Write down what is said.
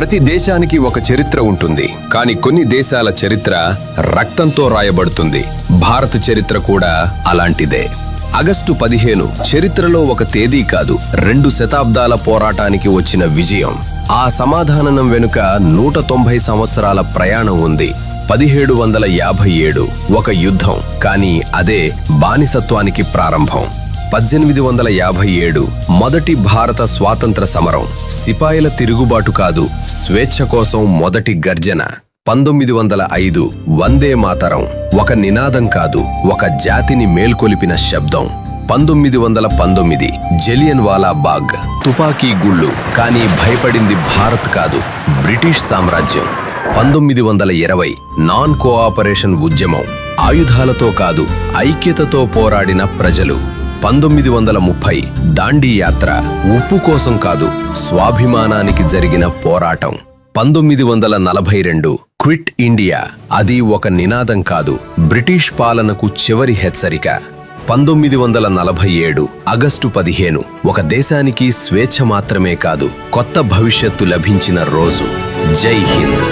ప్రతి దేశానికి ఒక చరిత్ర ఉంటుంది, కానీ కొన్ని దేశాల చరిత్ర రక్తంతో రాయబడుతుంది. భారత చరిత్ర కూడా అలాంటిదే. ఆగస్టు 15 చరిత్రలో ఒక తేదీ కాదు, 2 శతాబ్దాల పోరాటానికి వచ్చిన విజయం. ఆ సమాధానం వెనుక 190 సంవత్సరాల ప్రయాణం ఉంది. 1757 ఒక యుద్ధం, కానీ అదే బానిసత్వానికి ప్రారంభం. 1857 మొదటి భారత స్వాతంత్ర సమరం. సిపాయిల తిరుగుబాటు కాదు, స్వేచ్ఛ కోసం మొదటి గర్జన. 1905 వందే మాతరం ఒక నినాదం కాదు, ఒక జాతిని మేల్కొలిపిన శబ్దం. 1919 జలియన్ వాలా బాగ్ తుపాకీ గుళ్ళు, కానీ భయపడింది భారత్ కాదు, బ్రిటిష్ సామ్రాజ్యం. 1920 నాన్ కోఆపరేషన్ ఉద్యమం, ఆయుధాలతో కాదు ఐక్యతతో పోరాడిన ప్రజలు. 1930 దాండీ యాత్ర, ఉప్పు కోసం కాదు స్వాభిమానానికి జరిగిన పోరాటం. 1942 క్విట్ ఇండియా, అది ఒక నినాదం కాదు, బ్రిటిష్ పాలనకు చివరి హెచ్చరిక. 1947 ఆగస్టు 15 ఒక దేశానికి స్వేచ్ఛ మాత్రమే కాదు, కొత్త భవిష్యత్తు లభించిన రోజు. జై హింద్.